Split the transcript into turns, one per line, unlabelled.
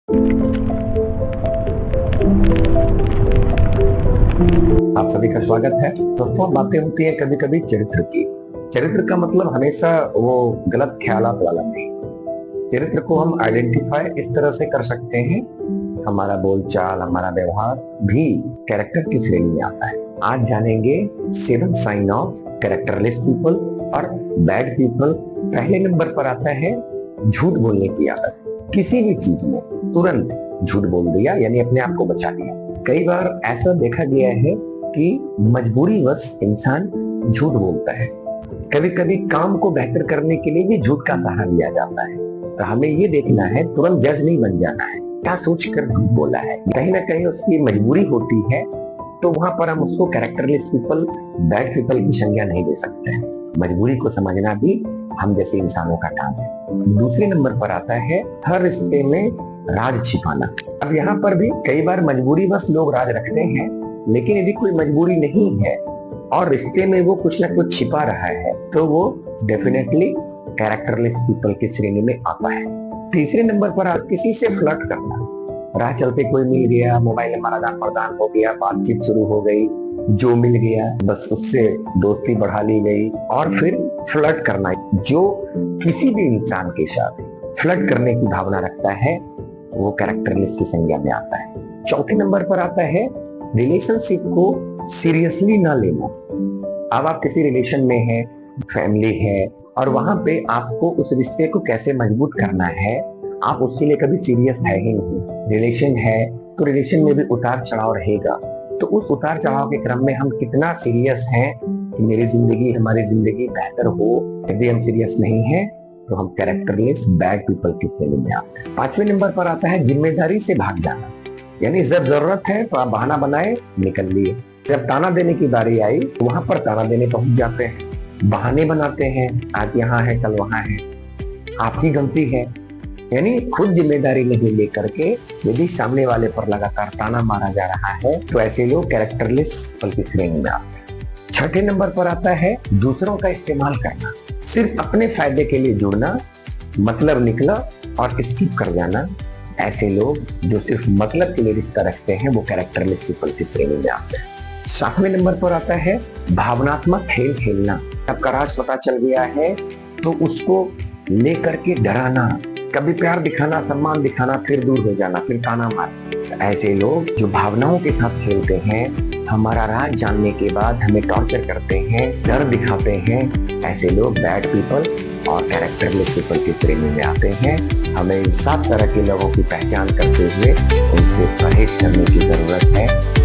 आप सभी का स्वागत है। दोस्तों, बातें होती है कभी कभी चरित्र की। चरित्र का मतलब हमेशा वो गलत ख्यालात वाला नहीं। चरित्र को हम आइडेंटिफाई इस तरह से कर सकते हैं, हमारा बोलचाल, हमारा व्यवहार भी कैरेक्टर की श्रेणी में आता है। आज जानेंगे 7 साइन ऑफ कैरेक्टरलेस पीपल और बैड पीपल। पहले नंबर पर आता है झूठ बोलने की आदत। किसी भी चीज में तुरंत झूठ बोल दिया, यानी अपने आप को बचा लिया। कई बार ऐसा देखा गया है कि मजबूरीवश इंसान झूठ बोलता है। कभी कभी काम को बेहतर करने के लिए भी झूठ का सहारा लिया जाता है। तो हमें ये देखना है, तुरंत जज नहीं बन जाना है, क्या सोचकर झूठ बोला है। कहीं ना कहीं उसकी मजबूरी होती है, तो वहां पर हम उसको कैरेक्टरलेस पीपल, बैड पीपल की संज्ञा नहीं दे सकते हैं। मजबूरी को समझना भी हम जैसे इंसानों का काम है। दूसरे नंबर पर आता है हर रिश्ते में राज छिपाना। अब यहाँ पर भी कई बार मजबूरी बस लोग राज रखते हैं, लेकिन यदि कोई मजबूरी नहीं है और रिश्ते में वो कुछ ना कुछ छिपा रहा है, तो वो डेफिनेटली कैरेक्टरलेस पीपल की श्रेणी में आता है। तीसरे नंबर पर आप किसी से फ्लर्ट करना। राह चलते कोई मिल गया, मोबाइल नंबर आदान प्रदान हो गया, बातचीत शुरू हो गई, जो मिल गया बस उससे दोस्ती बढ़ा ली गई, और फिर फ्लर्ट करना। जो किसी भी इंसान के साथ फ्लर्ट करने की भावना रखता है, वो कैरेक्टरलेस की संज्ञा में आता है। चौथे नंबर पर आता है रिलेशनशिप को सीरियसली ना लेना। अब आप किसी रिलेशन में हैं, फैमिली है, और वहां पे आपको उस रिश्ते को कैसे मजबूत करना है, आप उसके लिए कभी सीरियस है ही नहीं। रिलेशन है तो रिलेशन में भी उतार चढ़ाव रहेगा, तो उस उतार चढ़ाव के क्रम में हम कितना सीरियस हैं कि मेरी जिंदगी, हमारी जिंदगी बेहतर हो। यदि हम सीरियस नहीं है तो हम कैरेक्टरलेस बैड पीपल की श्रेणी में आते हैं। पांचवें नंबर पर आता है जिम्मेदारी से भाग जाना। यानी जब जरूरत है तो आप बहाना बनाए निकल लिए, जब ताना देने की बारी आई तो वहां पर ताना देने पहुंच जाते हैं, बहाने बनाते हैं, आज यहाँ है कल वहां है, आपकी गलती है। यानी खुद जिम्मेदारी नहीं लेकर के यदि सामने वाले पर लगातार ताना मारा जा रहा है, तो ऐसे लोग कैरेक्टरलेस पीपल की श्रेणी में आते हैं। छठे नंबर पर आता है दूसरों का इस्तेमाल करना। सिर्फ अपने फायदे के लिए जुड़ना, मतलब निकला और स्किप कर जाना। ऐसे लोग जो सिर्फ मतलब के लिए रिश्ता रखते हैं, वो कैरेक्टरलेस पीपल की श्रेणी में आते हैं। सातवें नंबर पर आता है भावनात्मक खेल खेलना। आपका राज पता चल गया है तो उसको लेकर के डराना, कभी प्यार दिखाना, सम्मान दिखाना, फिर दूर हो जाना, फिर ताना मारना। ऐसे लोग जो भावनाओं के साथ खेलते हैं, हमारा राज जानने के बाद हमें टॉर्चर करते हैं, डर दिखाते हैं, ऐसे लोग बैड पीपल और कैरेक्टरलेस पीपल की श्रेणी में आते हैं। हमें इन 7 तरह के लोगों की पहचान करते हुए उनसे परहेज करने की जरूरत है।